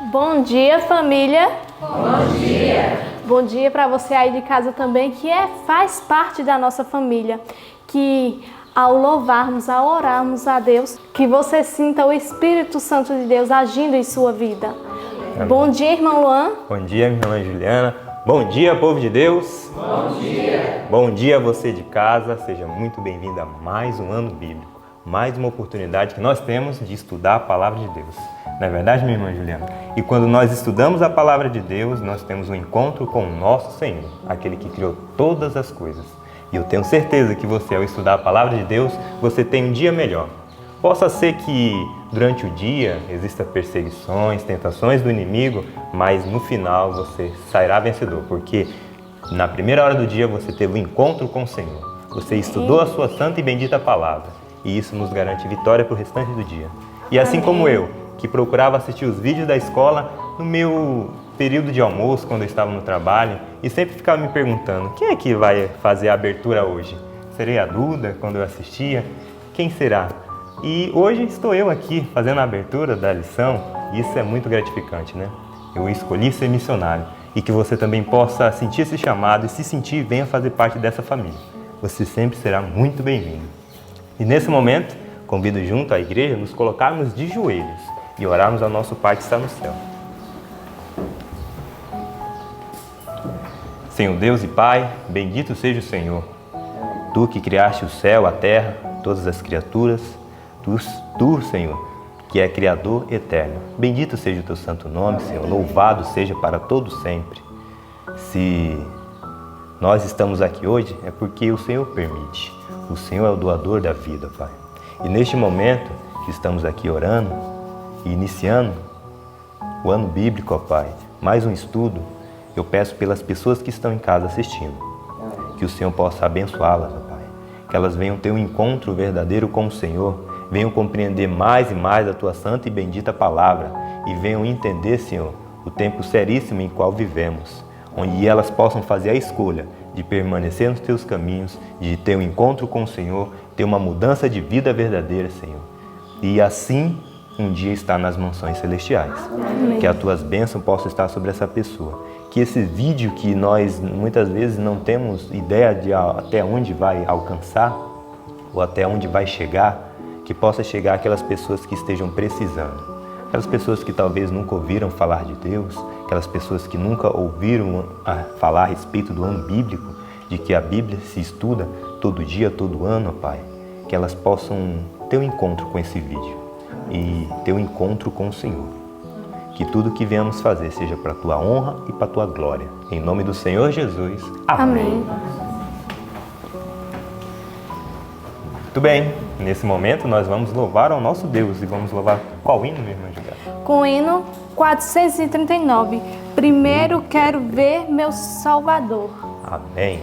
Bom dia, família. Bom dia. Bom dia para você aí de casa também, que faz parte da nossa família. Que ao louvarmos, ao orarmos a Deus, que você sinta o Espírito Santo de Deus agindo em sua vida. Amém. Bom dia, irmão Luan. Bom dia, minha irmã Juliana. Bom dia, povo de Deus. Bom dia. Bom dia, você de casa. Seja muito bem-vindo a mais um ano bíblico. Mais uma oportunidade que nós temos de estudar a palavra de Deus. Não é verdade, minha irmã Juliana? E quando nós estudamos a palavra de Deus, nós temos um encontro com o nosso Senhor, aquele que criou todas as coisas. E eu tenho certeza que você, ao estudar a palavra de Deus, você tem um dia melhor. Possa ser que durante o dia existam perseguições, tentações do inimigo, mas no final você sairá vencedor, porque na primeira hora do dia você teve um encontro com o Senhor. Você estudou a sua santa e bendita palavra, e isso nos garante vitória para o restante do dia. E assim como eu, que procurava assistir os vídeos da escola no meu período de almoço, quando eu estava no trabalho, e sempre ficava me perguntando, quem é que vai fazer a abertura hoje? Serei a Duda quando eu assistia? Quem será? E hoje estou eu aqui fazendo a abertura da lição, e isso é muito gratificante, né? Eu escolhi ser missionário, e que você também possa sentir esse chamado e se sentir venha fazer parte dessa família. Você sempre será muito bem-vindo. E nesse momento, convido junto à igreja nos colocarmos de joelhos e orarmos ao nosso Pai que está no céu. Senhor Deus e Pai, bendito seja o Senhor. Tu que criaste o céu, a terra, todas as criaturas, Tu, Senhor, que é Criador eterno. Bendito seja o Teu santo nome, Senhor, louvado seja para todo sempre. Se nós estamos aqui hoje, é porque o Senhor permite. O Senhor é o doador da vida, Pai. E neste momento que estamos aqui orando e iniciando o ano bíblico, ó Pai, mais um estudo, eu peço pelas pessoas que estão em casa assistindo, que o Senhor possa abençoá-las, ó Pai, que elas venham ter um encontro verdadeiro com o Senhor, venham compreender mais e mais a Tua santa e bendita palavra e venham entender, Senhor, o tempo seríssimo em qual vivemos, onde elas possam fazer a escolha de permanecer nos Teus caminhos, de ter um encontro com o Senhor, ter uma mudança de vida verdadeira, Senhor. E assim, um dia estar nas mansões celestiais. Amém. Que as Tuas bênçãos possam estar sobre essa pessoa. Que esse vídeo que nós muitas vezes não temos ideia de até onde vai alcançar, ou até onde vai chegar, que possa chegar àquelas pessoas que estejam precisando. Aquelas pessoas que talvez nunca ouviram falar de Deus, aquelas pessoas que nunca ouviram falar a respeito do ano bíblico, de que a Bíblia se estuda todo dia, todo ano, Pai, que elas possam ter um encontro com esse vídeo e ter um encontro com o Senhor. Que tudo que venhamos fazer seja para a Tua honra e para a Tua glória. Em nome do Senhor Jesus. Amém. Muito bem, nesse momento nós vamos louvar ao nosso Deus e vamos louvar qual hino, minha irmã Juliana? Com o hino 439, Primeiro Quero Ver Meu Salvador. Amém.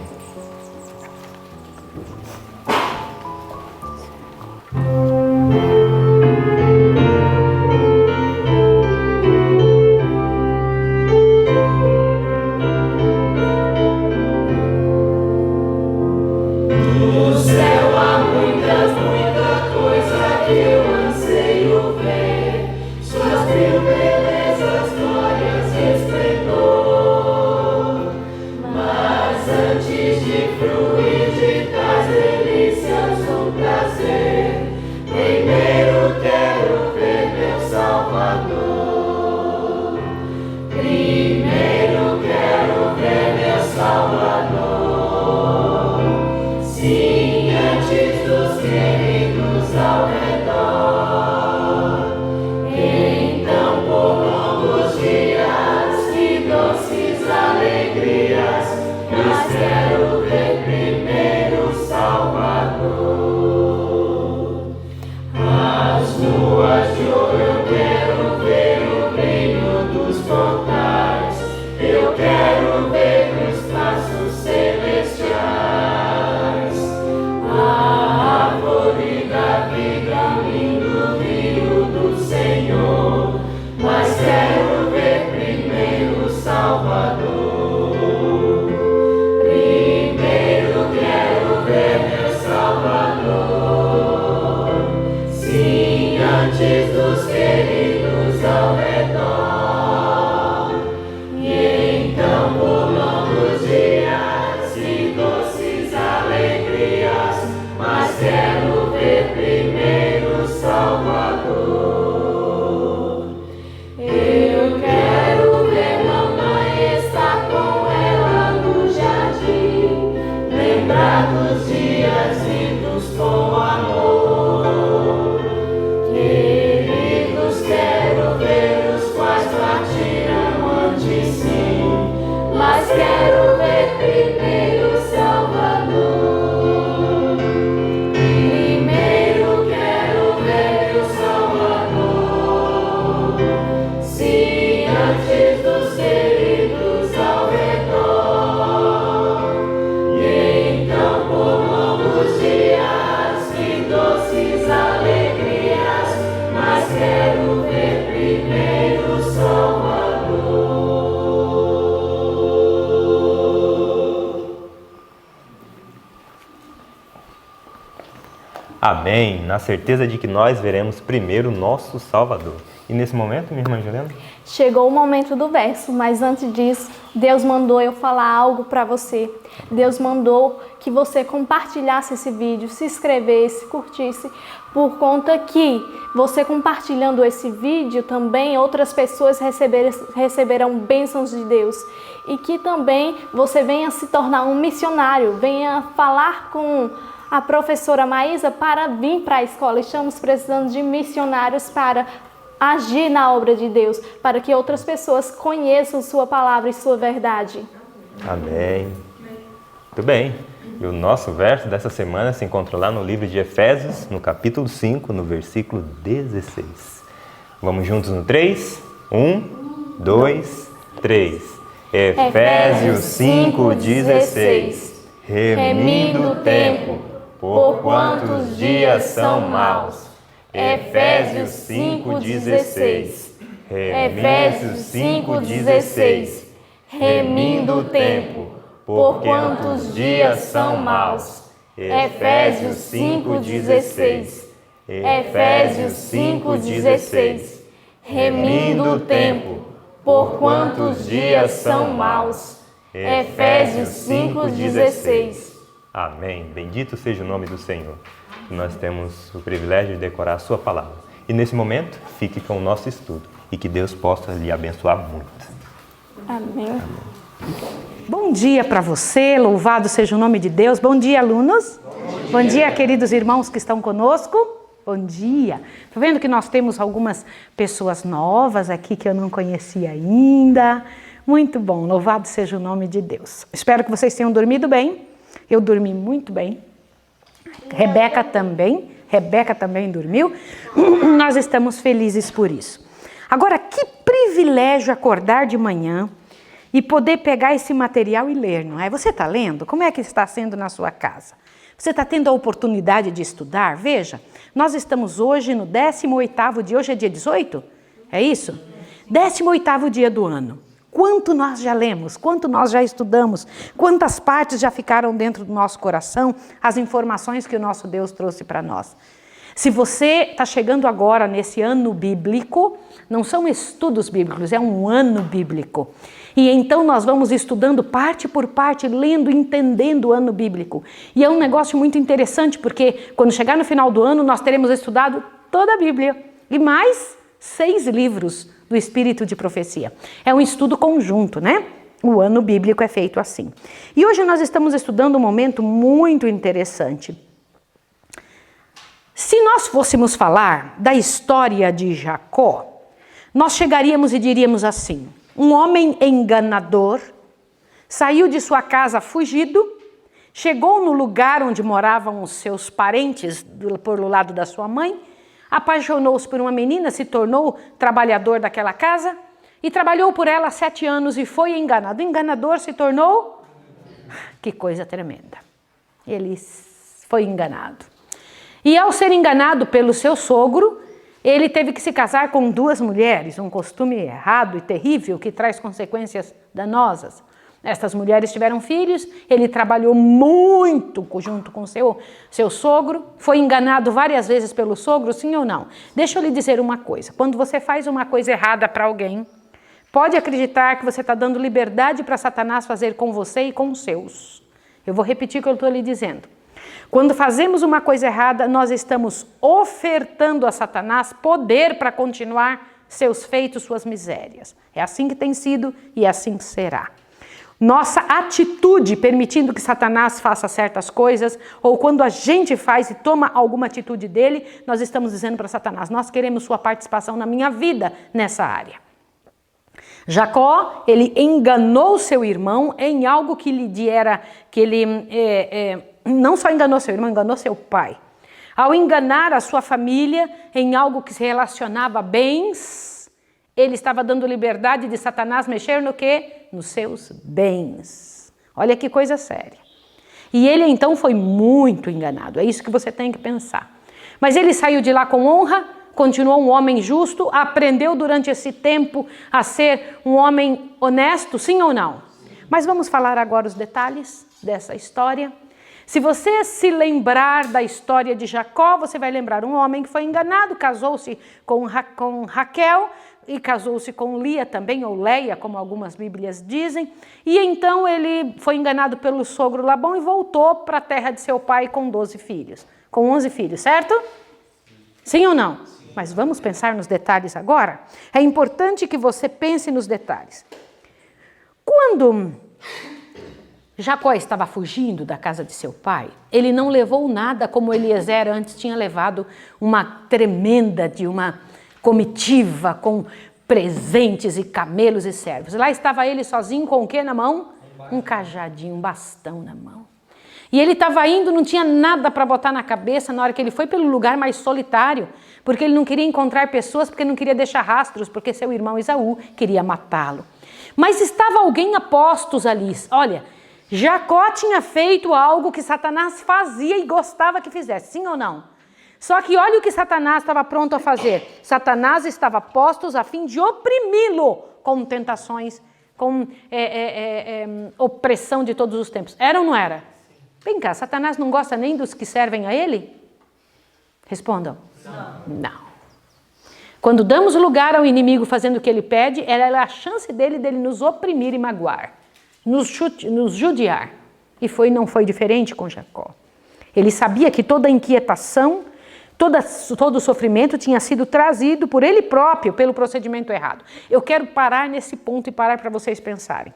Mas quero ver primeiro. Amém. Na certeza de que nós veremos primeiro o nosso Salvador. E nesse momento, minha irmã Juliana? Chegou o momento do verso, mas antes disso, Deus mandou eu falar algo para você. Deus mandou que você compartilhasse esse vídeo, se inscrevesse, curtisse, por conta que você compartilhando esse vídeo também outras pessoas receberão bênçãos de Deus. E que também você venha se tornar um missionário, venha falar com a professora Maísa para vir para a escola. Estamos precisando de missionários para agir na obra de Deus, para que outras pessoas conheçam sua palavra e sua verdade. Amém. Muito bem. E o nosso verso dessa semana se encontra lá no livro de Efésios, no capítulo 5, no versículo 16. Vamos juntos no 3? 1, 2, 3. Efésios 5:16. Remindo o tempo, porquanto os dias são maus. Efésios 5:16. Efésios 5:16. Remindo o tempo, porquanto os dias são maus. Efésios 5:16. Efésios 5:16. Remindo o tempo, porquanto os dias são maus. Efésios 5:16. Amém. Bendito seja o nome do Senhor. Nós temos o privilégio de decorar a sua palavra. E nesse momento, fique com o nosso estudo. E que Deus possa lhe abençoar muito. Amém. Amém. Bom dia para você, louvado seja o nome de Deus. Bom dia, alunos. Bom dia, queridos irmãos que estão conosco. Bom dia. Tá vendo que nós temos algumas pessoas novas aqui que eu não conhecia ainda? Muito bom, louvado seja o nome de Deus. Espero que vocês tenham dormido bem. Eu dormi muito bem. Rebeca também dormiu. Nós estamos felizes por isso. Agora, que privilégio acordar de manhã e poder pegar esse material e ler, não é? Você está lendo? Como é que está sendo na sua casa? Você está tendo a oportunidade de estudar? Veja, nós estamos hoje no 18º dia. Hoje é dia 18? É isso? 18º dia do ano. Quanto nós já lemos, quanto nós já estudamos, quantas partes já ficaram dentro do nosso coração, as informações que o nosso Deus trouxe para nós. Se você está chegando agora nesse ano bíblico, não são estudos bíblicos, é um ano bíblico. E então nós vamos estudando parte por parte, lendo, entendendo o ano bíblico. E é um negócio muito interessante, porque quando chegar no final do ano, nós teremos estudado toda a Bíblia e mais 6 livros do Espírito de Profecia. É um estudo conjunto, né? O ano bíblico é feito assim. E hoje nós estamos estudando um momento muito interessante. Se nós fôssemos falar da história de Jacó, nós chegaríamos e diríamos assim: um homem enganador saiu de sua casa fugido, chegou no lugar onde moravam os seus parentes por o lado da sua mãe, apaixonou-se por uma menina, se tornou trabalhador daquela casa e trabalhou por ela 7 anos e foi enganado. O enganador se tornou... Que coisa tremenda. Ele foi enganado. E ao ser enganado pelo seu sogro, ele teve que se casar com 2 mulheres, um costume errado e terrível que traz consequências danosas. Estas mulheres tiveram filhos, ele trabalhou muito junto com seu sogro, foi enganado várias vezes pelo sogro, sim ou não? Deixa eu lhe dizer uma coisa, quando você faz uma coisa errada para alguém, pode acreditar que você está dando liberdade para Satanás fazer com você e com os seus. Eu vou repetir o que eu estou lhe dizendo. Quando fazemos uma coisa errada, nós estamos ofertando a Satanás poder para continuar seus feitos, suas misérias. É assim que tem sido e assim será. Nossa atitude permitindo que Satanás faça certas coisas, ou quando a gente faz e toma alguma atitude dele, nós estamos dizendo para Satanás: nós queremos sua participação na minha vida nessa área. Jacó, ele enganou seu irmão em algo que lhe diera, que ele não só enganou seu irmão, enganou seu pai. Ao enganar a sua família em algo que se relacionava a bens, ele estava dando liberdade de Satanás mexer no quê? Nos seus bens. Olha que coisa séria. E ele então foi muito enganado. É isso que você tem que pensar. Mas ele saiu de lá com honra, continuou um homem justo, aprendeu durante esse tempo a ser um homem honesto, sim ou não? Mas vamos falar agora os detalhes dessa história. Se você se lembrar da história de Jacó, você vai lembrar um homem que foi enganado, casou-se com Raquel e casou-se com Lia também, ou Leia, como algumas bíblias dizem. E então ele foi enganado pelo sogro Labão e voltou para a terra de seu pai com 12 filhos, com 11 filhos, certo? Sim ou não? Sim. Mas vamos pensar nos detalhes agora? É importante que você pense nos detalhes. Quando Jacó estava fugindo da casa de seu pai, ele não levou nada como Eliezer antes tinha levado, uma tremenda de uma comitiva com presentes e camelos e servos. Lá estava ele sozinho com o que na mão? Um cajadinho, um bastão na mão. E ele estava indo, não tinha nada para botar na cabeça na hora que ele foi pelo lugar mais solitário, porque ele não queria encontrar pessoas, porque não queria deixar rastros, porque seu irmão Esaú queria matá-lo. Mas estava alguém a postos ali. Olha, Jacó tinha feito algo que Satanás fazia e gostava que fizesse, sim ou não? Só que olha o que Satanás estava pronto a fazer. Satanás estava postos a fim de oprimi-lo com tentações, com opressão de todos os tempos. Era ou não era? Vem cá, Satanás não gosta nem dos que servem a ele? Respondam. Não. Quando damos lugar ao inimigo fazendo o que ele pede, ela é a chance dele nos oprimir e magoar, nos judiar. E não foi diferente com Jacó. Ele sabia que toda a inquietação, todo o sofrimento tinha sido trazido por ele próprio, pelo procedimento errado. Eu quero parar nesse ponto e parar para vocês pensarem.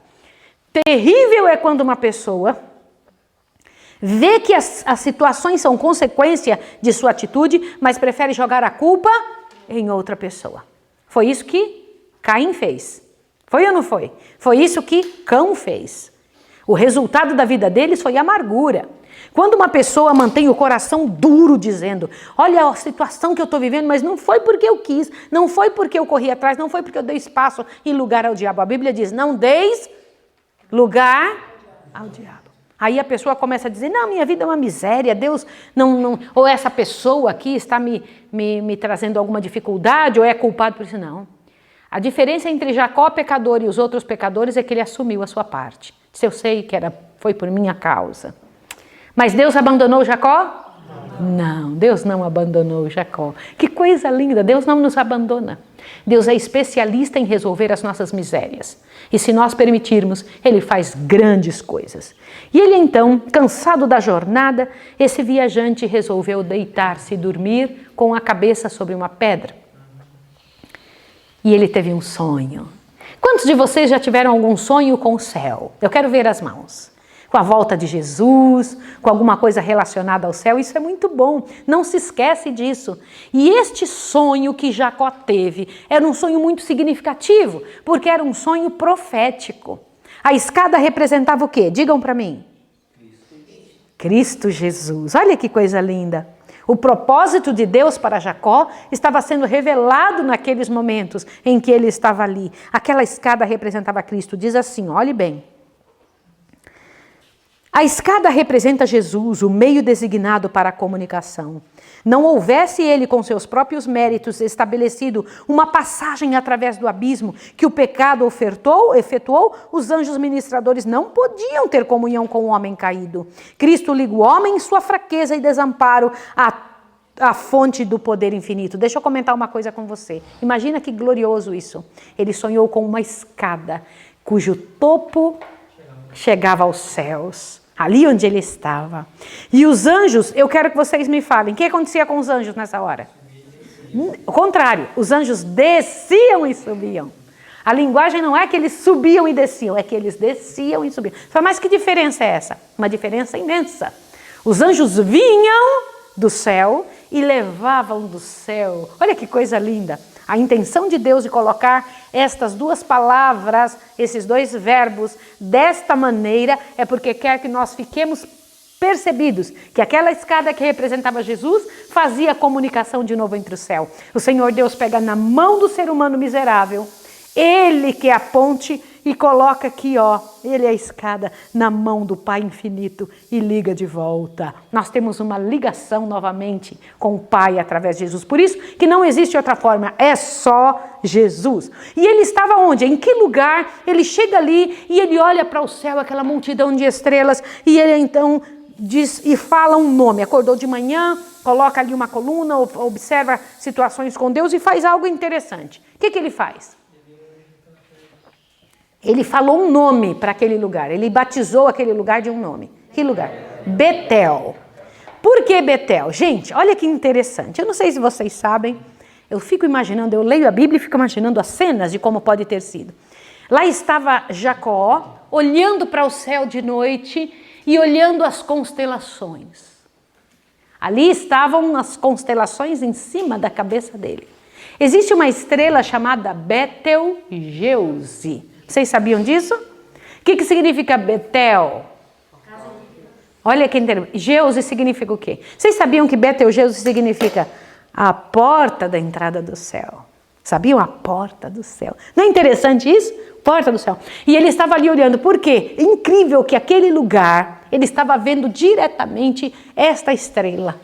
Terrível é quando uma pessoa vê que as situações são consequência de sua atitude, mas prefere jogar a culpa em outra pessoa. Foi isso que Caim fez. Foi ou não foi? Foi isso que Cão fez. O resultado da vida deles foi amargura. Quando uma pessoa mantém o coração duro dizendo, olha a situação que eu estou vivendo, mas não foi porque eu quis, não foi porque eu corri atrás, não foi porque eu dei espaço e lugar ao diabo. A Bíblia diz, não deis lugar ao diabo. Aí a pessoa começa a dizer, não, minha vida é uma miséria, Deus não ou essa pessoa aqui está me trazendo alguma dificuldade, ou é culpado por isso. Não. A diferença entre Jacó, pecador, e os outros pecadores é que ele assumiu a sua parte. Se eu sei que foi por minha causa. Mas Deus abandonou Jacó? Não, Deus não abandonou Jacó. Que coisa linda, Deus não nos abandona. Deus é especialista em resolver as nossas misérias. E se nós permitirmos, Ele faz grandes coisas. E ele então, cansado da jornada, esse viajante resolveu deitar-se e dormir com a cabeça sobre uma pedra. E ele teve um sonho. Quantos de vocês já tiveram algum sonho com o céu? Eu quero ver as mãos. Com a volta de Jesus, com alguma coisa relacionada ao céu, isso é muito bom, não se esquece disso. E este sonho que Jacó teve era um sonho muito significativo, porque era um sonho profético. A escada representava o quê? Digam para mim. Cristo Jesus. Olha que coisa linda. O propósito de Deus para Jacó estava sendo revelado naqueles momentos em que ele estava ali. Aquela escada representava Cristo. Diz assim, olhe bem. A escada representa Jesus, o meio designado para a comunicação. Não houvesse ele, com seus próprios méritos, estabelecido uma passagem através do abismo que o pecado efetuou, os anjos ministradores não podiam ter comunhão com o homem caído. Cristo liga o homem em sua fraqueza e desamparo à fonte do poder infinito. Deixa eu comentar uma coisa com você. Imagina que glorioso isso. Ele sonhou com uma escada cujo topo chegava aos céus, ali onde ele estava. E os anjos, eu quero que vocês me falem, o que acontecia com os anjos nessa hora? O contrário, os anjos desciam e subiam. A linguagem não é que eles subiam e desciam, é que eles desciam e subiam. Mas que diferença é essa? Uma diferença imensa. Os anjos vinham do céu e levavam do céu. Olha que coisa linda. A intenção de Deus de colocar estas duas palavras, esses dois verbos, desta maneira, é porque quer que nós fiquemos percebidos que aquela escada que representava Jesus fazia comunicação de novo entre o céu. O Senhor Deus pega na mão do ser humano miserável, Ele que é a ponte, e coloca aqui, Ele é a escada na mão do Pai infinito e liga de volta. Nós temos uma ligação novamente com o Pai através de Jesus. Por isso que não existe outra forma, é só Jesus. E ele estava onde? Em que lugar? Ele chega ali e ele olha para o céu, aquela multidão de estrelas, e ele então diz e fala um nome. Acordou de manhã, coloca ali uma coluna, observa situações com Deus e faz algo interessante. O que ele faz? Ele falou um nome para aquele lugar. Ele batizou aquele lugar de um nome. Que lugar? Betel. Por que Betel? Gente, olha que interessante. Eu não sei se vocês sabem, eu fico imaginando, eu leio a Bíblia e fico imaginando as cenas de como pode ter sido. Lá estava Jacó, olhando para o céu de noite e olhando as constelações. Ali estavam as constelações em cima da cabeça dele. Existe uma estrela chamada Betelgeuse. Vocês sabiam disso? O que significa Betel? Olha que interessante. Geuse significa o quê? Vocês sabiam que Betelgeuse significa a porta da entrada do céu? Sabiam? A porta do céu. Não é interessante isso? Porta do céu. E ele estava ali olhando. Por quê? Incrível que aquele lugar, ele estava vendo diretamente esta estrela.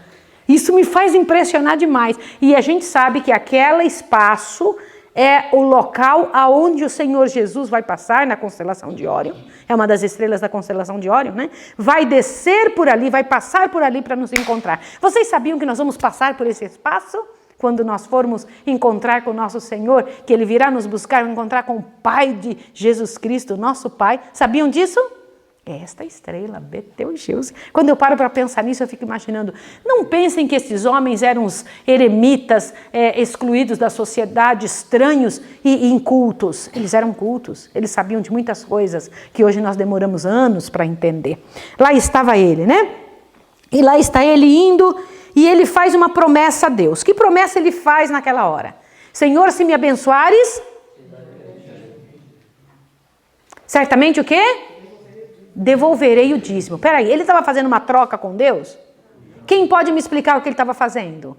Isso me faz impressionar demais. E a gente sabe que aquele espaço é o local aonde o Senhor Jesus vai passar na constelação de Órion. É uma das estrelas da constelação de Órion, né? Vai descer por ali, vai passar por ali para nos encontrar. Vocês sabiam que nós vamos passar por esse espaço? Quando nós formos encontrar com o nosso Senhor, que Ele virá nos buscar, encontrar com o Pai de Jesus Cristo, nosso Pai. Sabiam disso? Esta estrela, Betelgeuse. Quando eu paro para pensar nisso, eu fico imaginando, não pensem que esses homens eram os eremitas excluídos da sociedade, estranhos e incultos. Eles eram cultos, eles sabiam de muitas coisas que hoje nós demoramos anos para entender. Lá estava ele, né? E lá está ele indo e ele faz uma promessa a Deus. Que promessa ele faz naquela hora? Senhor, se me abençoares, certamente o quê? Devolverei o dízimo. Peraí, ele estava fazendo uma troca com Deus? Quem pode me explicar o que ele estava fazendo?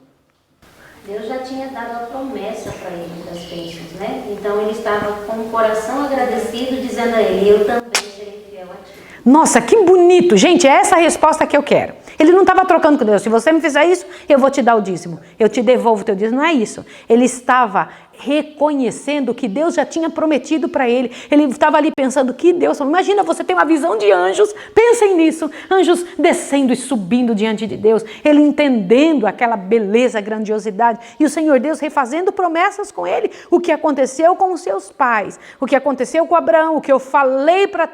Deus já tinha dado a promessa para ele das bênçãos, né? Então ele estava com o coração agradecido, dizendo a ele, eu também serei fiel a ti. Nossa, que bonito. Gente, é essa a resposta que eu quero. Ele não estava trocando com Deus. Se você me fizer isso, eu vou te dar o dízimo. Eu te devolvo o teu dízimo. Não é isso. Ele estava reconhecendo que Deus já tinha prometido para ele. Ele estava ali pensando que Deus... Imagina, você tem uma visão de anjos. Pensem nisso. Anjos descendo e subindo diante de Deus. Ele entendendo aquela beleza, grandiosidade. E o Senhor Deus refazendo promessas com ele. O que aconteceu com os seus pais. O que aconteceu com Abraão. O que eu falei para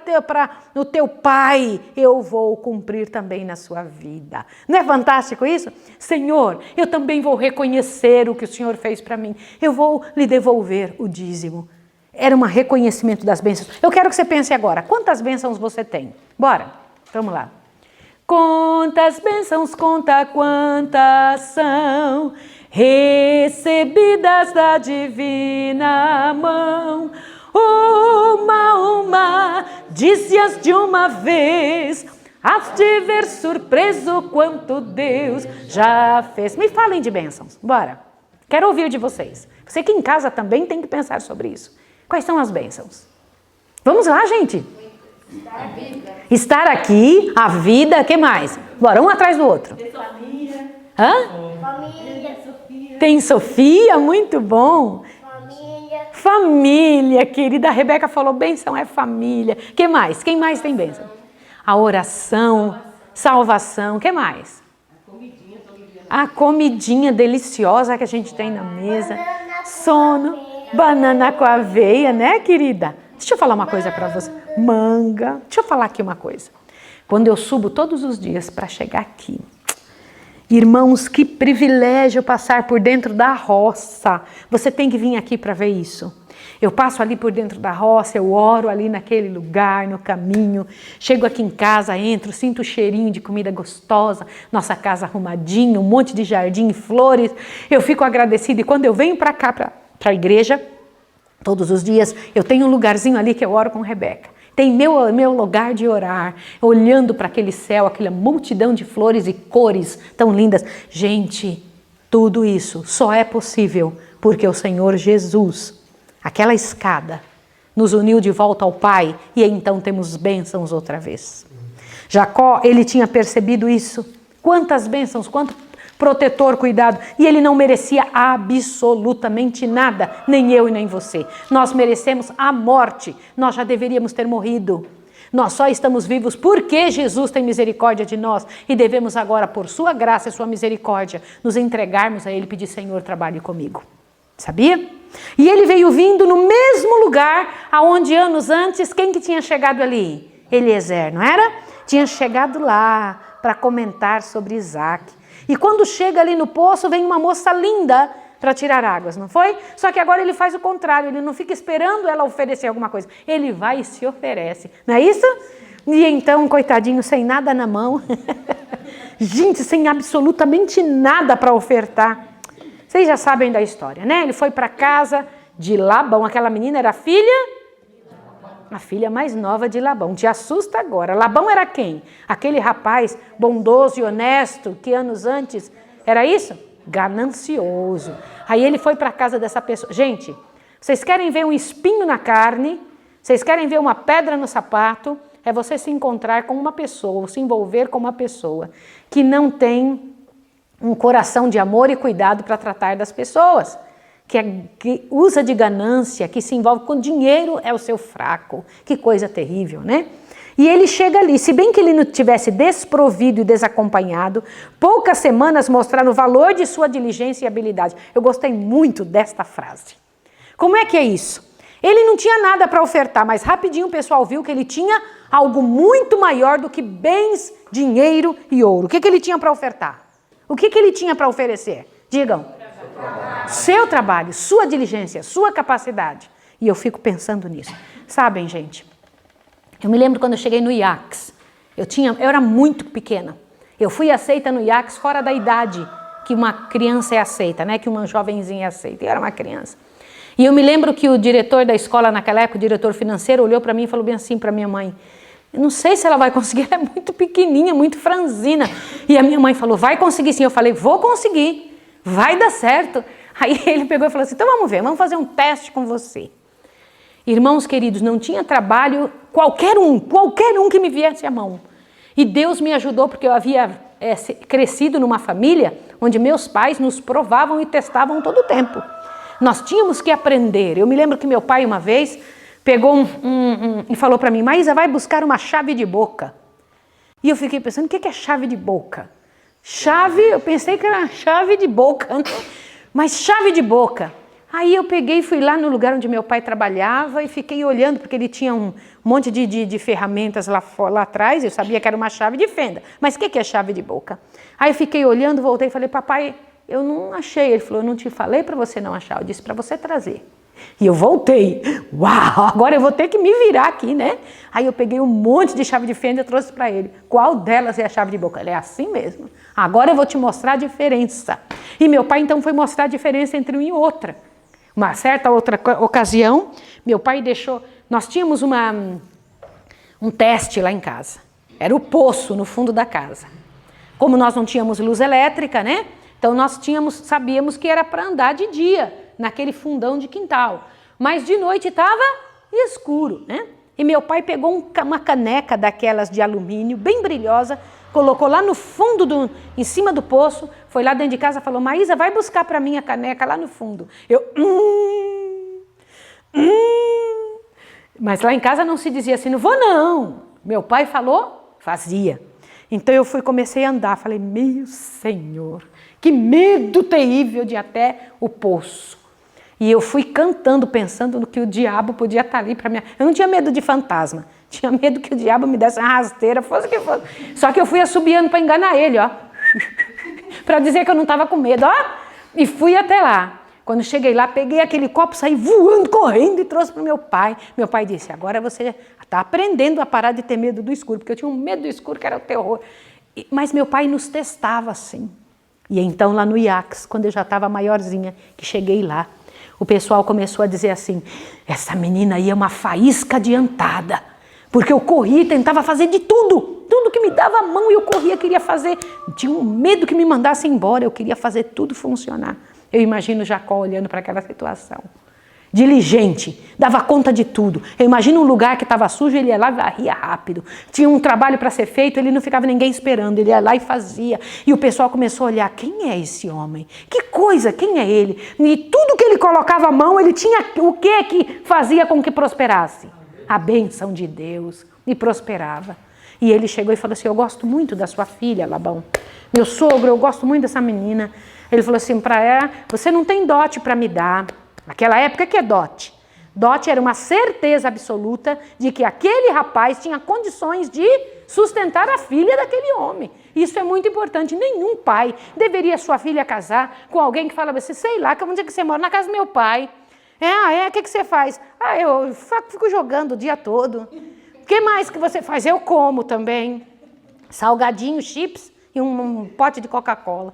o teu pai, eu vou cumprir também na sua vida. Não é fantástico isso? Senhor, eu também vou reconhecer o que o Senhor fez para mim. Eu vou lhe devolver o dízimo. Era um reconhecimento das bênçãos. Eu quero que você pense agora, quantas bênçãos você tem? Bora, vamos lá. Quantas bênçãos, conta quantas são recebidas da divina mão. Uma, dize-as de uma vez, hás de ver surpreso quanto Deus já fez. Me falem de bênçãos, bora. Quero ouvir de vocês. Você que em casa também tem que pensar sobre isso. Quais são as bênçãos? Vamos lá, gente. Estar aqui, a vida, o que mais? Bora, um atrás do outro. Tem família. Hã? Família. Tem Sofia, muito bom. Família. Família, querida. A Rebeca falou, bênção é família. O que mais? Quem mais tem bênção? A oração, salvação. O que mais? A comidinha deliciosa que a gente tem na mesa. Sono, banana com aveia, né, querida? Deixa eu falar uma coisa para você. Manga. Deixa eu falar aqui uma coisa. Quando eu subo todos os dias para chegar aqui, irmãos, que privilégio passar por dentro da roça. Você tem que vir aqui para ver isso. Eu passo ali por dentro da roça, eu oro ali naquele lugar, no caminho. Chego aqui em casa, entro, sinto o cheirinho de comida gostosa, nossa casa arrumadinha, um monte de jardim e flores. Eu fico agradecida e quando eu venho para cá, para a igreja, todos os dias, eu tenho um lugarzinho ali que eu oro com Rebeca. Tem meu lugar de orar, olhando para aquele céu, aquela multidão de flores e cores tão lindas. Gente, tudo isso só é possível porque o Senhor Jesus, aquela escada, nos uniu de volta ao Pai e então temos bênçãos outra vez. Jacó, ele tinha percebido isso. Quantas bênçãos, quanto protetor, cuidado. E ele não merecia absolutamente nada, nem eu e nem você. Nós merecemos a morte, nós já deveríamos ter morrido. Nós só estamos vivos porque Jesus tem misericórdia de nós e devemos agora, por sua graça e sua misericórdia, nos entregarmos a Ele e pedir, Senhor, trabalhe comigo. Sabia? E ele veio vindo no mesmo lugar aonde anos antes, quem que tinha chegado ali? Eliezer, não era? Tinha chegado lá para comentar sobre Isaac. E quando chega ali no poço, vem uma moça linda para tirar águas, não foi? Só que agora ele faz o contrário, ele não fica esperando ela oferecer alguma coisa. Ele vai e se oferece, não é isso? E então, coitadinho, sem nada na mão, gente, sem absolutamente nada para ofertar. Vocês já sabem da história, né? Ele foi para casa de Labão, aquela menina era a filha mais nova de Labão. Te assusta agora. Labão era quem? Aquele rapaz bondoso e honesto que anos antes, era isso? Ganancioso. Aí ele foi para a casa dessa pessoa. Gente, vocês querem ver um espinho na carne? Vocês querem ver uma pedra no sapato? É você se encontrar com uma pessoa, ou se envolver com uma pessoa que não tem um coração de amor e cuidado para tratar das pessoas. Que usa de ganância, que se envolve com dinheiro, é o seu fraco. Que coisa terrível, né? E ele chega ali, se bem que ele não tivesse desprovido e desacompanhado, poucas semanas mostraram o valor de sua diligência e habilidade. Eu gostei muito desta frase. Como é que é isso? Ele não tinha nada para ofertar, mas rapidinho o pessoal viu que ele tinha algo muito maior do que bens, dinheiro e ouro. O que ele tinha para ofertar? O que ele tinha para oferecer? Digam. Seu trabalho, sua diligência, sua capacidade. E eu fico pensando nisso. Sabem, gente, eu me lembro quando eu cheguei no IACS, eu era muito pequena. Eu fui aceita no IACS fora da idade que uma criança é aceita, né? Que uma jovenzinha é aceita. Eu era uma criança. E eu me lembro que o diretor da escola naquela época, o diretor financeiro, olhou para mim e falou bem assim para minha mãe: eu não sei se ela vai conseguir, ela é muito pequenininha, muito franzina. E a minha mãe falou: vai conseguir sim. Eu falei: vou conseguir, vai dar certo. Aí ele pegou e falou assim: então vamos ver, vamos fazer um teste com você. Irmãos queridos, não tinha trabalho, qualquer um que me viesse à mão. E Deus me ajudou porque eu havia crescido numa família onde meus pais nos provavam e testavam todo o tempo. Nós tínhamos que aprender. Eu me lembro que meu pai uma vez pegou e falou para mim: Maísa, vai buscar uma chave de boca. E eu fiquei pensando: o que é chave de boca? Chave, eu pensei que era chave de boca, né? Mas chave de boca. Aí eu peguei e fui lá no lugar onde meu pai trabalhava e fiquei olhando, porque ele tinha um monte de ferramentas lá atrás, eu sabia que era uma chave de fenda. Mas o que é chave de boca? Aí eu fiquei olhando, voltei e falei: papai, eu não achei. Ele falou: eu não te falei para você não achar, eu disse para você trazer. E eu voltei. Uau, agora eu vou ter que me virar aqui, né? Aí eu peguei um monte de chave de fenda e trouxe para ele. Qual delas é a chave de boca? Ele: é assim mesmo. Agora eu vou te mostrar a diferença. E meu pai então foi mostrar a diferença entre uma e outra. Uma certa outra ocasião, meu pai deixou... Nós tínhamos um teste lá em casa. Era o poço no fundo da casa. Como nós não tínhamos luz elétrica, né? Então nós sabíamos que era para andar de dia, naquele fundão de quintal. Mas de noite estava escuro, né? E meu pai pegou uma caneca daquelas de alumínio, bem brilhosa, colocou lá no fundo, em cima do poço, foi lá dentro de casa e falou: Maísa, vai buscar para mim a caneca lá no fundo. Eu, Mas lá em casa não se dizia assim: não vou não. Meu pai falou, fazia. Então eu comecei a andar, falei: meu Senhor, que medo terrível de ir até o poço. E eu fui cantando, pensando no que o diabo podia estar ali para mim. Eu não tinha medo de fantasma, tinha medo que o diabo me desse uma rasteira, fosse o que fosse. Só que eu fui assobiando para enganar ele, ó. Para dizer que eu não estava com medo, ó. E fui até lá. Quando cheguei lá, peguei aquele copo, saí voando, correndo e trouxe para o meu pai. Meu pai disse: agora você está aprendendo a parar de ter medo do escuro, porque eu tinha um medo do escuro que era o terror. Mas meu pai nos testava assim. E então lá no IACS, quando eu já estava maiorzinha, que cheguei lá, o pessoal começou a dizer assim: essa menina aí é uma faísca adiantada. Porque eu corria e tentava fazer de tudo. Tudo que me dava a mão eu corria, queria fazer. Tinha um medo que me mandasse embora, eu queria fazer tudo funcionar. Eu imagino Jacó olhando para aquela situação. Diligente, dava conta de tudo. Eu imagino um lugar que estava sujo, ele ia lá e varria rápido. Tinha um trabalho para ser feito, ele não ficava ninguém esperando, ele ia lá e fazia. E o pessoal começou a olhar: quem é esse homem? Que coisa, quem é ele? E tudo que ele colocava a mão, ele tinha o que fazia com que prosperasse? a bênção de Deus, e prosperava. E ele chegou e falou assim, eu gosto muito da sua filha, Labão. Meu sogro, eu gosto muito dessa menina. Ele falou assim para ela, você não tem dote para me dar. Naquela época, o que é dote? Dote era uma certeza absoluta de que aquele rapaz tinha condições de sustentar a filha daquele homem. Isso é muito importante. Nenhum pai deveria sua filha casar com alguém que fala assim, sei lá, onde é que você mora? Na casa do meu pai. O que você faz? Eu fico jogando o dia todo. O que mais que você faz? Eu como também. Salgadinho, chips e um pote de Coca-Cola.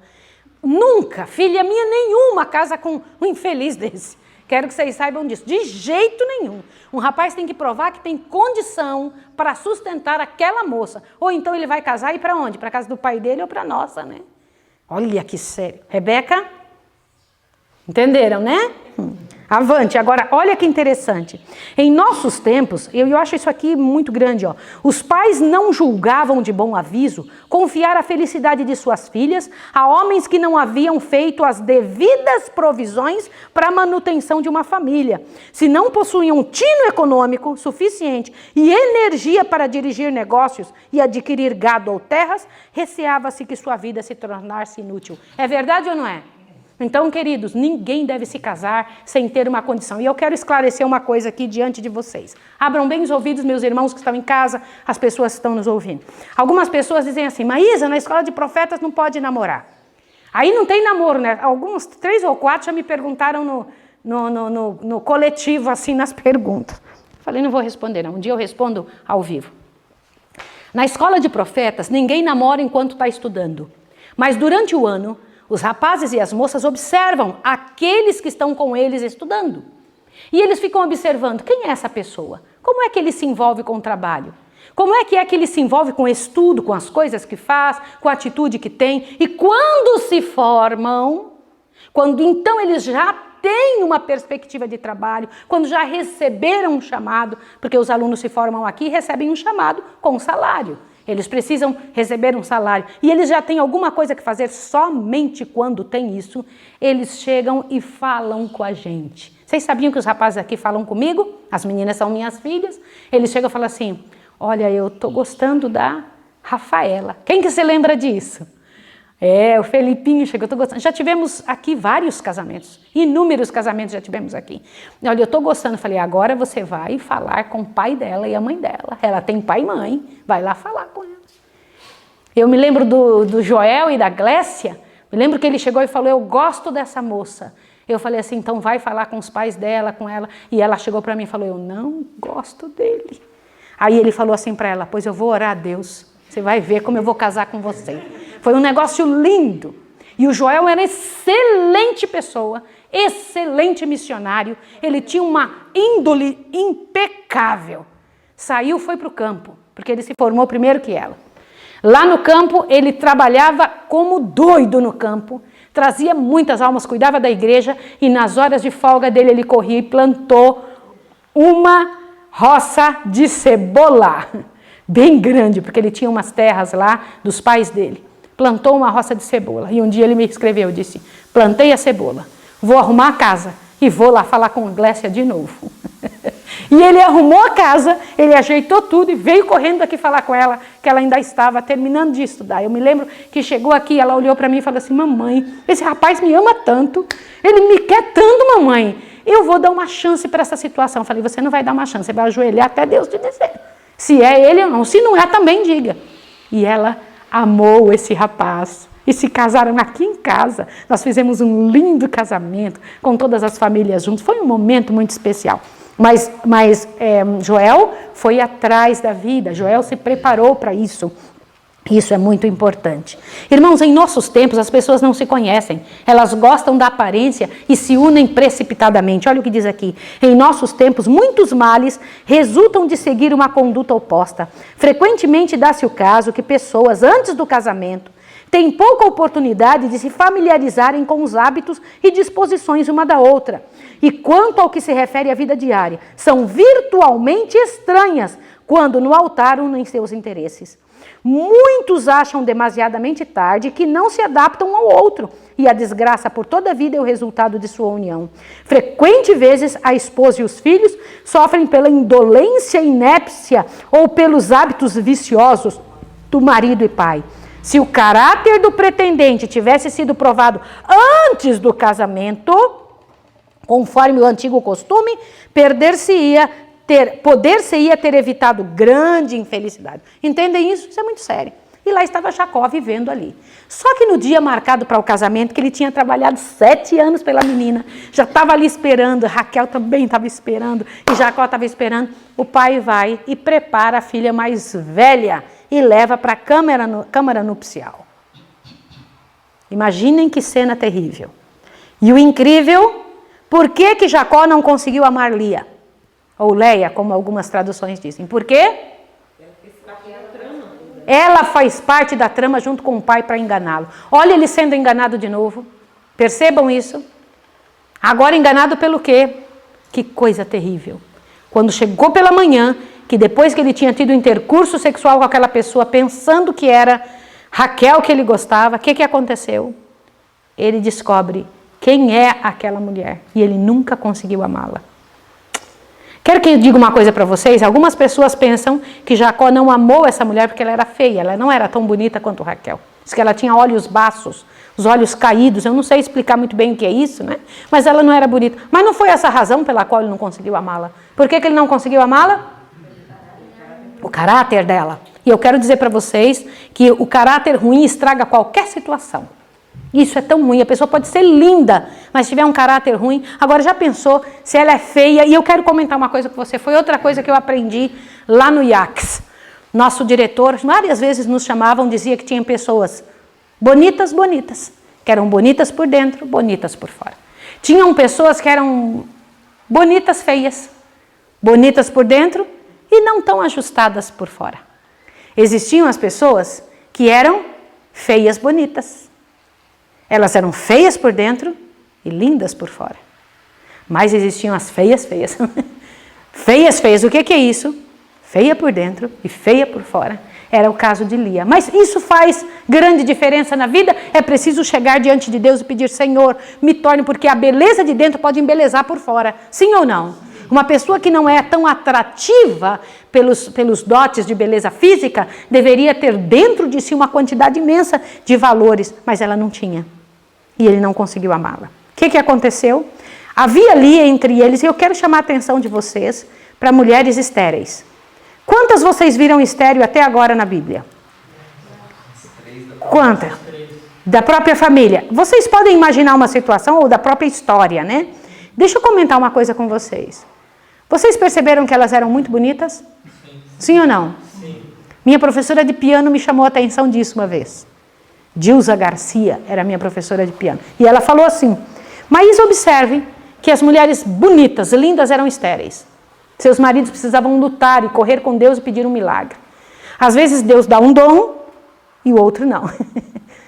Nunca, filha minha nenhuma, casa com um infeliz desse. Quero que vocês saibam disso. De jeito nenhum. Um rapaz tem que provar que tem condição para sustentar aquela moça. Ou então ele vai casar e ir para onde? Para a casa do pai dele ou para a nossa, né? Olha que sério. Rebeca? Entenderam, né? Avante. Agora, olha que interessante. Em nossos tempos, eu acho isso aqui muito grande, ó. Os pais não julgavam de bom aviso confiar a felicidade de suas filhas a homens que não haviam feito as devidas provisões para a manutenção de uma família. Se não possuíam tino econômico suficiente e energia para dirigir negócios e adquirir gado ou terras, receava-se que sua vida se tornasse inútil. É verdade ou não é? Então, queridos, ninguém deve se casar sem ter uma condição. E eu quero esclarecer uma coisa aqui diante de vocês. Abram bem os ouvidos, meus irmãos que estão em casa, as pessoas que estão nos ouvindo. Algumas pessoas dizem assim, Maísa, na escola de profetas não pode namorar. Aí não tem namoro, né? Alguns, 3 ou 4 já me perguntaram no coletivo, assim, nas perguntas. Falei, não vou responder não, um dia eu respondo ao vivo. Na escola de profetas, ninguém namora enquanto está estudando. Mas durante o ano, os rapazes e as moças observam aqueles que estão com eles estudando. E eles ficam observando, quem é essa pessoa? Como é que ele se envolve com o trabalho? Como é que ele se envolve com o estudo, com as coisas que faz, com a atitude que tem? E quando se formam, quando então eles já têm uma perspectiva de trabalho, quando já receberam um chamado, porque os alunos se formam aqui e recebem um chamado com salário. Eles precisam receber um salário e eles já têm alguma coisa que fazer. Somente quando tem isso, eles chegam e falam com a gente. Vocês sabiam que os rapazes aqui falam comigo? As meninas são minhas filhas. Eles chegam e falam assim, olha, eu estou gostando da Rafaela. Quem que se lembra disso? O Felipinho chegou, eu estou gostando. Já tivemos aqui vários casamentos, inúmeros casamentos já tivemos aqui. Olha, eu estou gostando. Falei, agora você vai falar com o pai dela e a mãe dela. Ela tem pai e mãe, vai lá falar com ela. Eu me lembro do Joel e da Glécia, me lembro que ele chegou e falou, eu gosto dessa moça. Eu falei assim, então vai falar com os pais dela, com ela. E ela chegou para mim e falou, eu não gosto dele. Aí ele falou assim para ela, pois eu vou orar a Deus, você vai ver como eu vou casar com você. Foi um negócio lindo. E o Joel era excelente pessoa, excelente missionário. Ele tinha uma índole impecável. Saiu, foi para o campo, porque ele se formou primeiro que ela. Lá no campo, ele trabalhava como doido no campo, trazia muitas almas, cuidava da igreja e nas horas de folga dele ele corria e plantou uma roça de cebola, bem grande, porque ele tinha umas terras lá dos pais dele. Plantou uma roça de cebola. E um dia ele me escreveu, disse, plantei a cebola, vou arrumar a casa e vou lá falar com a Glécia de novo. E ele arrumou a casa, ele ajeitou tudo e veio correndo aqui falar com ela, que ela ainda estava terminando de estudar. Eu me lembro que chegou aqui, ela olhou para mim e falou assim, mamãe, esse rapaz me ama tanto, ele me quer tanto, mamãe, eu vou dar uma chance para essa situação. Eu falei, você não vai dar uma chance, você vai ajoelhar até Deus te dizer. Se é ele ou não, se não é, também diga. E ela amou esse rapaz e se casaram aqui em casa. Nós fizemos um lindo casamento com todas as famílias juntos. Foi um momento muito especial. Mas Joel foi atrás da vida, Joel se preparou para isso. Isso é muito importante. Irmãos, em nossos tempos as pessoas não se conhecem, elas gostam da aparência e se unem precipitadamente. Olha o que diz aqui. Em nossos tempos, muitos males resultam de seguir uma conduta oposta. Frequentemente dá-se o caso que pessoas, antes do casamento, têm pouca oportunidade de se familiarizarem com os hábitos e disposições uma da outra. E quanto ao que se refere à vida diária, são virtualmente estranhas quando no altar unem seus interesses. Muitos acham demasiadamente tarde que não se adaptam ao outro, e a desgraça por toda a vida é o resultado de sua união. Frequentes vezes a esposa e os filhos sofrem pela indolência e inépcia ou pelos hábitos viciosos do marido e pai. Se o caráter do pretendente tivesse sido provado antes do casamento, conforme o antigo costume, poder-se-ia ter evitado grande infelicidade. Entendem isso? Isso é muito sério. E lá estava Jacó vivendo ali. Só que no dia marcado para o casamento, que ele tinha trabalhado 7 anos pela menina, já estava ali esperando, Raquel também estava esperando, e Jacó estava esperando, o pai vai e prepara a filha mais velha e leva para a câmara nupcial. Imaginem que cena terrível. E o incrível, por que Jacó não conseguiu amar Lia? Ou Leia, como algumas traduções dizem. Por quê? Ela faz parte da trama junto com o pai para enganá-lo. Olha ele sendo enganado de novo. Percebam isso? Agora enganado pelo quê? Que coisa terrível. Quando chegou pela manhã, que depois que ele tinha tido intercurso sexual com aquela pessoa, pensando que era Raquel que ele gostava, o que aconteceu? Ele descobre quem é aquela mulher e ele nunca conseguiu amá-la. Quero que eu diga uma coisa para vocês. Algumas pessoas pensam que Jacó não amou essa mulher porque ela era feia, ela não era tão bonita quanto Raquel. Diz que ela tinha olhos baços, os olhos caídos. Eu não sei explicar muito bem o que é isso, né? Mas ela não era bonita. Mas não foi essa a razão pela qual ele não conseguiu amá-la. Por que ele não conseguiu amá-la? O caráter dela. E eu quero dizer para vocês que o caráter ruim estraga qualquer situação. Isso é tão ruim. A pessoa pode ser linda, mas se tiver um caráter ruim. Agora, já pensou se ela é feia? E eu quero comentar uma coisa com você. Foi outra coisa que eu aprendi lá no IACS. Nosso diretor, várias vezes nos chamavam, dizia que tinha pessoas bonitas, que eram bonitas por dentro, bonitas por fora. Tinham pessoas que eram bonitas, feias, bonitas por dentro e não tão ajustadas por fora. Existiam as pessoas que eram feias, bonitas. Elas eram feias por dentro e lindas por fora. Mas existiam as feias. Feias. O que é isso? Feia por dentro e feia por fora. Era o caso de Lia. Mas isso faz grande diferença na vida? É preciso chegar diante de Deus e pedir: Senhor, me torne, porque a beleza de dentro pode embelezar por fora. Sim ou não? Uma pessoa que não é tão atrativa pelos dotes de beleza física, deveria ter dentro de si uma quantidade imensa de valores, mas ela não tinha. E ele não conseguiu amá-la. O que aconteceu? Havia ali entre eles, e eu quero chamar a atenção de vocês para mulheres estéreis. Quantas vocês viram estéril até agora na Bíblia? Quantas? Da própria família. Vocês podem imaginar uma situação, ou da própria história, né? Deixa eu comentar uma coisa com vocês. Vocês perceberam que elas eram muito bonitas? Sim ou não? Sim. Minha professora de piano me chamou a atenção disso uma vez. Dilza Garcia era minha professora de piano. E ela falou assim: mas observe que as mulheres bonitas, lindas, eram estéreis. Seus maridos precisavam lutar e correr com Deus e pedir um milagre. Às vezes Deus dá um dom e o outro não.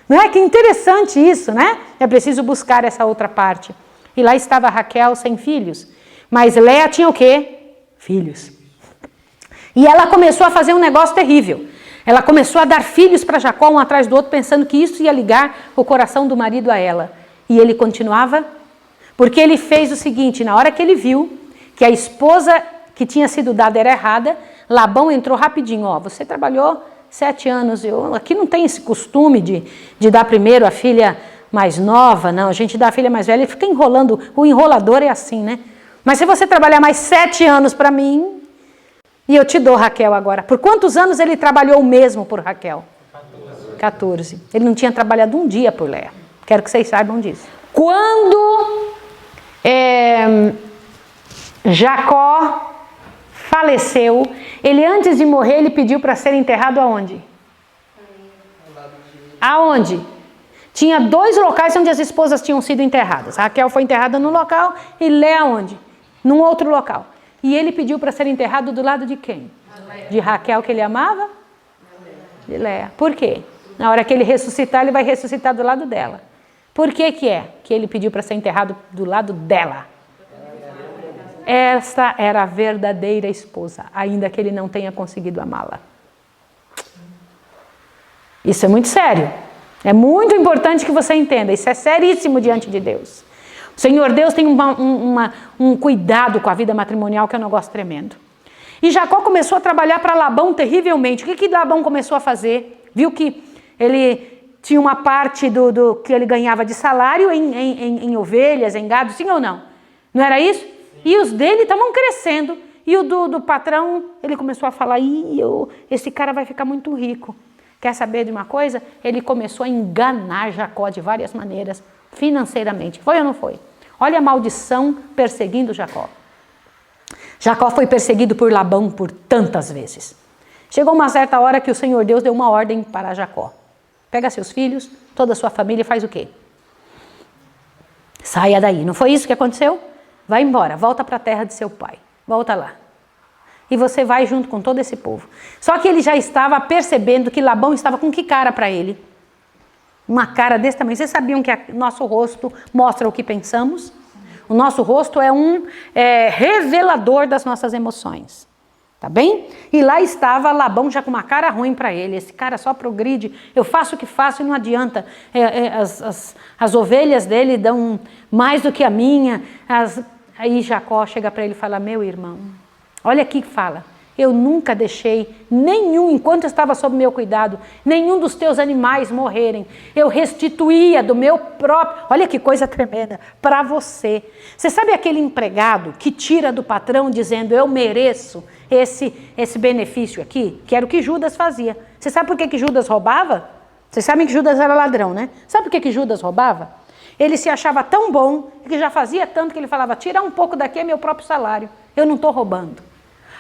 Não é? Que interessante isso, né? É preciso buscar essa outra parte. E lá estava Raquel sem filhos. Mas Léa tinha o quê? Filhos. E ela começou a fazer um negócio terrível. Ela começou a dar filhos para Jacó, um atrás do outro, pensando que isso ia ligar o coração do marido a ela. E ele continuava, porque ele fez o seguinte: na hora que ele viu que a esposa que tinha sido dada era errada, Labão entrou rapidinho: ó, você trabalhou 7 anos, aqui não tem esse costume de dar primeiro a filha mais nova, não, a gente dá a filha mais velha e fica enrolando, o enrolador é assim, né? Mas se você trabalhar mais 7 anos para mim, e eu te dou Raquel agora. Por quantos anos ele trabalhou mesmo por Raquel? 14. Ele não tinha trabalhado um dia por Léa. Quero que vocês saibam disso. Quando Jacó faleceu, ele antes de morrer, ele pediu para ser enterrado aonde? Aonde? Tinha 2 locais onde as esposas tinham sido enterradas. Raquel foi enterrada num local e Léa onde? Num outro local. E ele pediu para ser enterrado do lado de quem? De Raquel, que ele amava? De Léa. Por quê? Na hora que ele ressuscitar, ele vai ressuscitar do lado dela. Por que que ele pediu para ser enterrado do lado dela? Esta era a verdadeira esposa, ainda que ele não tenha conseguido amá-la. Isso é muito sério. É muito importante que você entenda. Isso é seríssimo diante de Deus. O Senhor Deus tem um cuidado com a vida matrimonial que é um negócio tremendo. E Jacó começou a trabalhar para Labão terrivelmente. O que Labão começou a fazer? Viu que ele tinha uma parte do que ele ganhava de salário em ovelhas, em gado, sim ou não? Não era isso? E os dele estavam crescendo. E o do patrão, ele começou a falar, esse cara vai ficar muito rico. Quer saber de uma coisa? Ele começou a enganar Jacó de várias maneiras, financeiramente. Foi ou não foi? Olha a maldição perseguindo Jacó. Jacó foi perseguido por Labão por tantas vezes. Chegou uma certa hora que o Senhor Deus deu uma ordem para Jacó. Pega seus filhos, toda a sua família e faz o quê? Saia daí. Não foi isso que aconteceu? Vai embora, volta para a terra de seu pai. Volta lá. E você vai junto com todo esse povo. Só que ele já estava percebendo que Labão estava com que cara para ele? Uma cara desse tamanho. Vocês sabiam que nosso rosto mostra o que pensamos? O nosso rosto é um revelador das nossas emoções. Tá bem? E lá estava Labão já com uma cara ruim para ele. Esse cara só progride. Eu faço o que faço e não adianta. As ovelhas dele dão mais do que a minha. Aí Jacó chega para ele e fala, meu irmão, olha aqui que fala. Eu nunca deixei nenhum, enquanto estava sob meu cuidado, nenhum dos teus animais morrerem. Eu restituía do meu próprio, olha que coisa tremenda, para você. Você sabe aquele empregado que tira do patrão dizendo, eu mereço esse benefício aqui? Que era o que Judas fazia. Você sabe por que Judas roubava? Vocês sabem que Judas era ladrão, né? Sabe por que Judas roubava? Ele se achava tão bom, que já fazia tanto que ele falava, tirar um pouco daqui é meu próprio salário. Eu não estou roubando.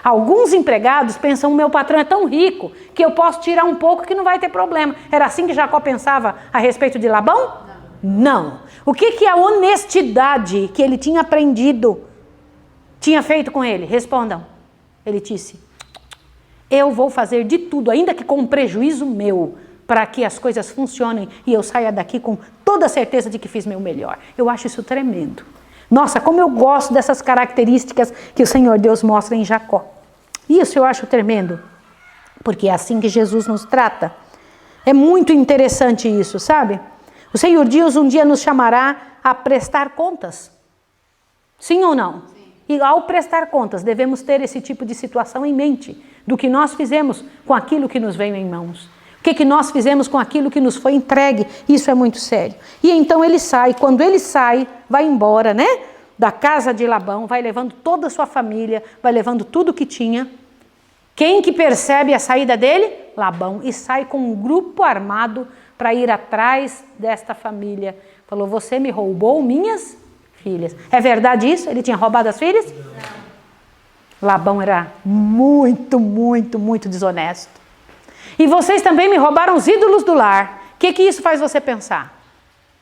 Alguns empregados pensam, o meu patrão é tão rico que eu posso tirar um pouco que não vai ter problema. Era assim que Jacó pensava a respeito de Labão? Não. O que a honestidade que ele tinha aprendido tinha feito com ele? Respondam. Ele disse, eu vou fazer de tudo, ainda que com um prejuízo meu, para que as coisas funcionem e eu saia daqui com toda a certeza de que fiz meu melhor. Eu acho isso tremendo. Nossa, como eu gosto dessas características que o Senhor Deus mostra em Jacó. Isso eu acho tremendo, porque é assim que Jesus nos trata. É muito interessante isso, sabe? O Senhor Deus um dia nos chamará a prestar contas. Sim ou não? Sim. E ao prestar contas, devemos ter esse tipo de situação em mente, do que nós fizemos com aquilo que nos veio em mãos. O que nós fizemos com aquilo que nos foi entregue? Isso é muito sério. E então ele sai. Quando ele sai, vai embora, né? Da casa de Labão, vai levando toda a sua família, vai levando tudo que tinha. Quem que percebe a saída dele? Labão. E sai com um grupo armado para ir atrás desta família. Falou, você me roubou minhas filhas. É verdade isso? Ele tinha roubado as filhas? Não. Labão era muito, muito, muito desonesto. E vocês também me roubaram os ídolos do lar. O que isso faz você pensar?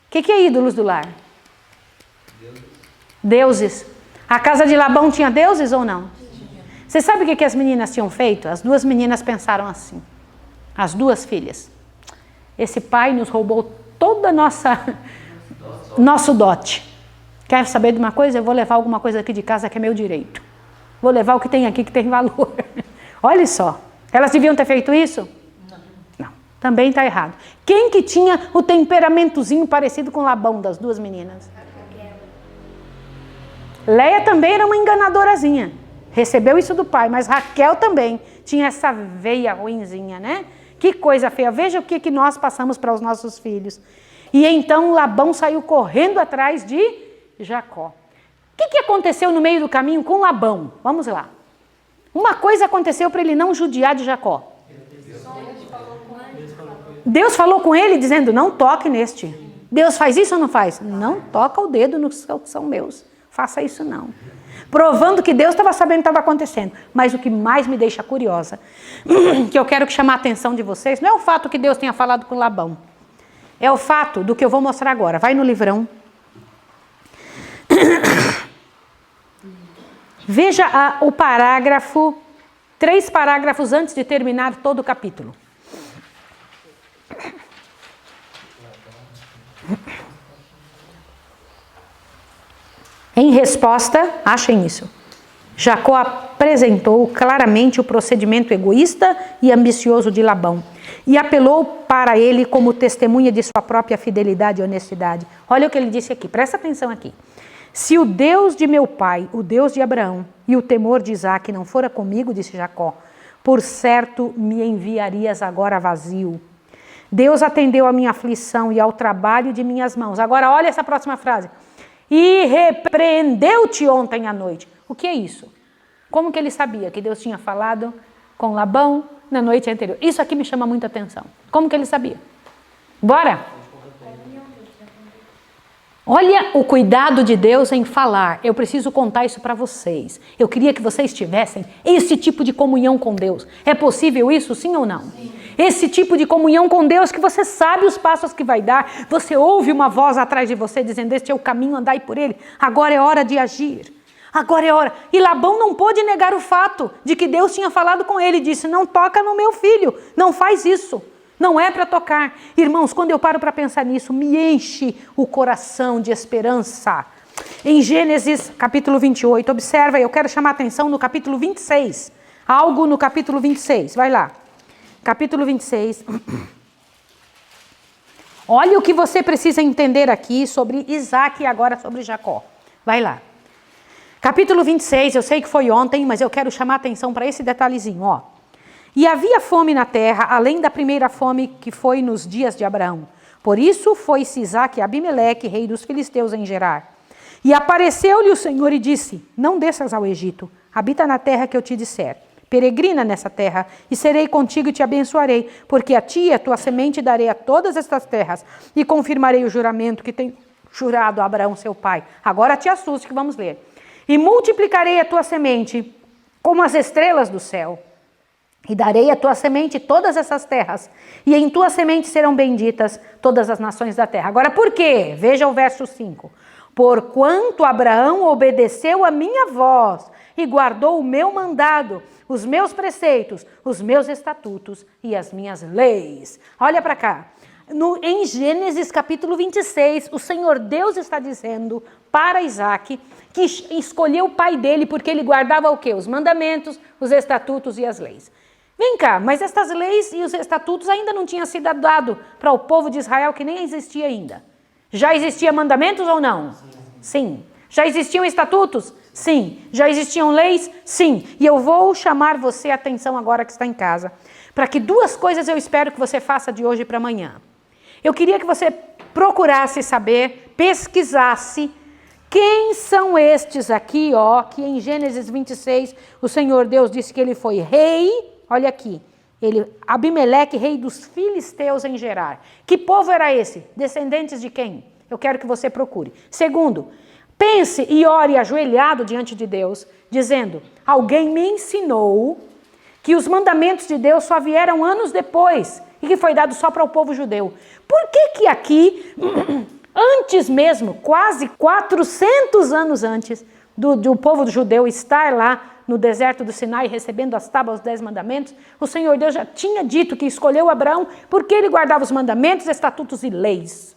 O que é ídolos do lar? Deuses. A casa de Labão tinha deuses ou não? Você sabe o que as meninas tinham feito? As duas meninas pensaram assim. As duas filhas. Esse pai nos roubou toda nosso dote. Quer saber de uma coisa? Eu vou levar alguma coisa aqui de casa que é meu direito. Vou levar o que tem aqui que tem valor. Olha só. Elas deviam ter feito isso? Não. Também está errado. Quem que tinha o temperamentozinho parecido com Labão das duas meninas? Leia também era uma enganadorazinha. Recebeu isso do pai, mas Raquel também tinha essa veia ruinzinha, né? Que coisa feia. Veja o que nós passamos para os nossos filhos. E então Labão saiu correndo atrás de Jacó. O que aconteceu no meio do caminho com Labão? Vamos lá. Uma coisa aconteceu para ele não judiar de Jacó. Deus falou com ele dizendo, não toque neste. Deus faz isso ou não faz? Não toca o dedo nos que são meus. Faça isso não. Provando que Deus estava sabendo o que estava acontecendo. Mas o que mais me deixa curiosa, que eu quero chamar a atenção de vocês, não é o fato que Deus tenha falado com Labão. É o fato do que eu vou mostrar agora. Vai no livrão. Veja o parágrafo, 3 parágrafos antes de terminar todo o capítulo. Em resposta, achem isso. Jacó apresentou claramente o procedimento egoísta e ambicioso de Labão e apelou para ele como testemunha de sua própria fidelidade e honestidade. Olha o que ele disse aqui, presta atenção aqui. Se o Deus de meu pai, o Deus de Abraão e o temor de Isaque não fora comigo, disse Jacó, por certo me enviarias agora vazio. Deus atendeu à minha aflição e ao trabalho de minhas mãos. Agora olha essa próxima frase. E repreendeu-te ontem à noite. O que é isso? Como que ele sabia que Deus tinha falado com Labão na noite anterior? Isso aqui me chama muita atenção. Como que ele sabia? Bora! Olha o cuidado de Deus em falar. Eu preciso contar isso para vocês. Eu queria que vocês tivessem esse tipo de comunhão com Deus. É possível isso, sim ou não? Sim. Esse tipo de comunhão com Deus que você sabe os passos que vai dar. Você ouve uma voz atrás de você dizendo, este é o caminho, andai por ele. Agora é hora de agir. Agora é hora. E Labão não pôde negar o fato de que Deus tinha falado com ele. Disse, não toca no meu filho. Não faz isso. Não é para tocar. Irmãos, quando eu paro para pensar nisso, me enche o coração de esperança. Em Gênesis, capítulo 28, observa, eu quero chamar a atenção no capítulo 26. Algo no capítulo 26, vai lá. Capítulo 26. Olha o que você precisa entender aqui sobre Isaque e agora sobre Jacó. Vai lá. Capítulo 26, eu sei que foi ontem, mas eu quero chamar a atenção para esse detalhezinho, ó. E havia fome na terra, além da primeira fome que foi nos dias de Abraão. Por isso foi-se Isaque a Abimeleque, rei dos filisteus, em Gerar. E apareceu-lhe o Senhor e disse, não desças ao Egito, habita na terra que eu te disser. Peregrina nessa terra, e serei contigo e te abençoarei, porque a ti e a tua semente darei a todas estas terras, e confirmarei o juramento que tenho jurado a Abraão, seu pai. Agora te assuste que vamos ler. E multiplicarei a tua semente como as estrelas do céu. E darei à tua semente todas essas terras, e em tua semente serão benditas todas as nações da terra. Agora por quê? Veja o verso 5. Porquanto Abraão obedeceu a minha voz e guardou o meu mandado, os meus preceitos, os meus estatutos e as minhas leis. Olha para cá. Em Gênesis capítulo 26, o Senhor Deus está dizendo para Isaque que escolheu o pai dele porque ele guardava o quê? Os mandamentos, os estatutos e as leis. Vem cá, mas estas leis e os estatutos ainda não tinham sido dados para o povo de Israel, que nem existia ainda. Já existiam mandamentos ou não? Sim. Já existiam estatutos? Sim. Já existiam leis? Sim. E eu vou chamar você a atenção agora que está em casa, para que duas coisas eu espero que você faça de hoje para amanhã. Eu queria que você procurasse saber, pesquisasse, quem são estes aqui, ó, que em Gênesis 26 o Senhor Deus disse que ele foi rei. Olha aqui, Abimeleque, rei dos filisteus em Gerar. Que povo era esse? Descendentes de quem? Eu quero que você procure. Segundo, pense e ore ajoelhado diante de Deus, dizendo, alguém me ensinou que os mandamentos de Deus só vieram anos depois e que foi dado só para o povo judeu. Por que aqui, antes mesmo, quase 400 anos antes do povo judeu estar lá no deserto do Sinai, recebendo as tábuas, os 10 mandamentos, o Senhor Deus já tinha dito que escolheu Abraão porque ele guardava os mandamentos, estatutos e leis.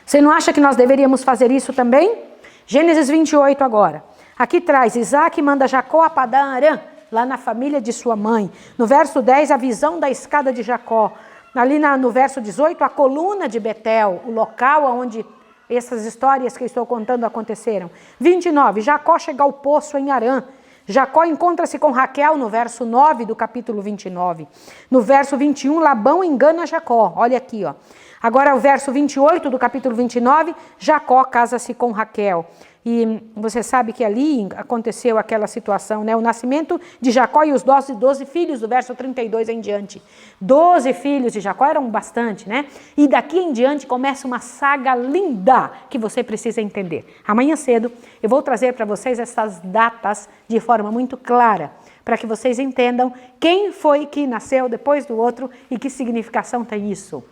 Você não acha que nós deveríamos fazer isso também? Gênesis 28 agora. Aqui traz, Isaque manda Jacó a Padã Arã, lá na família de sua mãe. No verso 10, a visão da escada de Jacó. Ali no verso 18, a coluna de Betel, o local onde essas histórias que eu estou contando aconteceram. 29, Jacó chega ao poço em Harã. Jacó encontra-se com Raquel no verso 9 do capítulo 29. No verso 21, Labão engana Jacó. Olha aqui, ó. Agora o verso 28 do capítulo 29, Jacó casa-se com Raquel. E você sabe que ali aconteceu aquela situação, né? O nascimento de Jacó e os 12 filhos, do verso 32 em diante. 12 filhos de Jacó eram bastante, né? E daqui em diante começa uma saga linda que você precisa entender. Amanhã cedo eu vou trazer para vocês essas datas de forma muito clara, para que vocês entendam quem foi que nasceu depois do outro e que significação tem isso.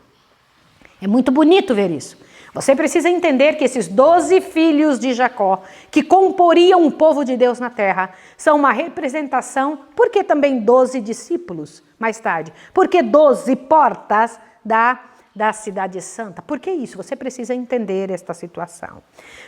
É muito bonito ver isso. Você precisa entender que esses 12 filhos de Jacó, que comporiam o povo de Deus na terra, são uma representação, porque também 12 discípulos, mais tarde, porque 12 portas da cidade santa. Por que isso? Você precisa entender esta situação.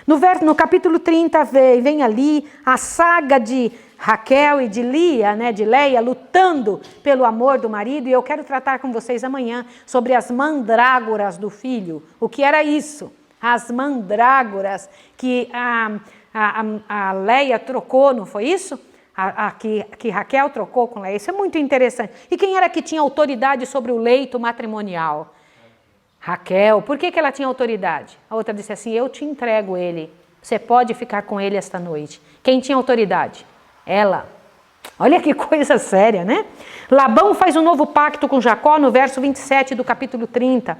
No capítulo 30 vem ali a saga de Raquel e de Lia, né, de Leia, lutando pelo amor do marido, e eu quero tratar com vocês amanhã sobre as mandrágoras do filho. O que era isso? As mandrágoras que a Leia trocou, não foi isso? Que Raquel trocou com Leia. Isso é muito interessante. E quem era que tinha autoridade sobre o leito matrimonial? Raquel. Por que ela tinha autoridade? A outra disse assim, eu te entrego ele, você pode ficar com ele esta noite. Quem tinha autoridade? Ela. Olha que coisa séria, né? Labão faz um novo pacto com Jacó no verso 27 do capítulo 30.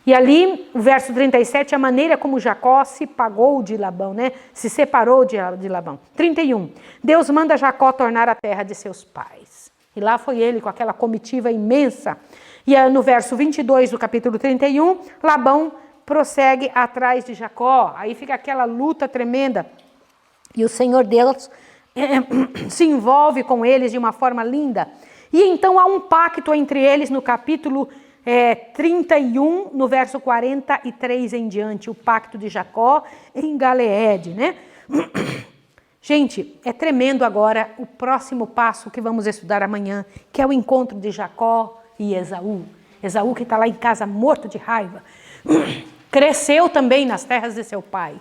E ali, o verso 37, a maneira como Jacó se pagou de Labão, né? Se separou de Labão. 31. Deus manda Jacó tornar a terra de seus pais. E lá foi ele com aquela comitiva imensa. E no verso 22 do capítulo 31, Labão prossegue atrás de Jacó. Aí fica aquela luta tremenda. E o Senhor Deus se envolve com eles de uma forma linda. E então há um pacto entre eles no capítulo 31, no verso 43 em diante, o pacto de Jacó em Galeede, né? Gente, é tremendo agora o próximo passo que vamos estudar amanhã, que é o encontro de Jacó e Esaú. Esaú que está lá em casa morto de raiva. Cresceu também nas terras de seu pai,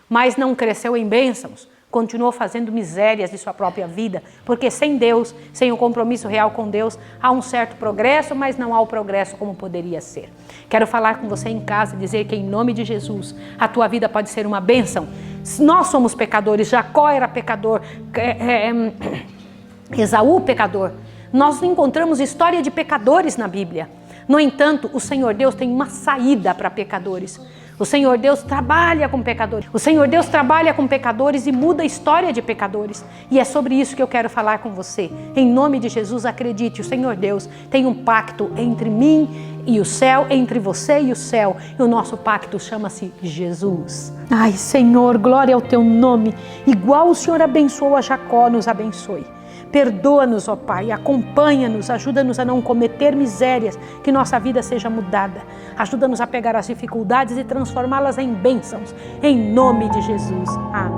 mas não cresceu em bênçãos. Continuou fazendo misérias de sua própria vida, porque sem Deus, sem o compromisso real com Deus, há um certo progresso, mas não há o progresso como poderia ser. Quero falar com você em casa, dizer que em nome de Jesus, a tua vida pode ser uma bênção. Nós somos pecadores, Jacó era pecador, Esaú pecador. Nós encontramos história de pecadores na Bíblia. No entanto, o Senhor Deus tem uma saída para pecadores. O Senhor Deus trabalha com pecadores. O Senhor Deus trabalha com pecadores e muda a história de pecadores. E é sobre isso que eu quero falar com você. Em nome de Jesus, acredite, o Senhor Deus tem um pacto entre mim e o céu, entre você e o céu. E o nosso pacto chama-se Jesus. Ai, Senhor, glória ao teu nome. Igual o Senhor abençoou a Jacó, nos abençoe. Perdoa-nos, ó Pai, acompanha-nos, ajuda-nos a não cometer misérias, que nossa vida seja mudada. Ajuda-nos a pegar as dificuldades e transformá-las em bênçãos, em nome de Jesus. Amém.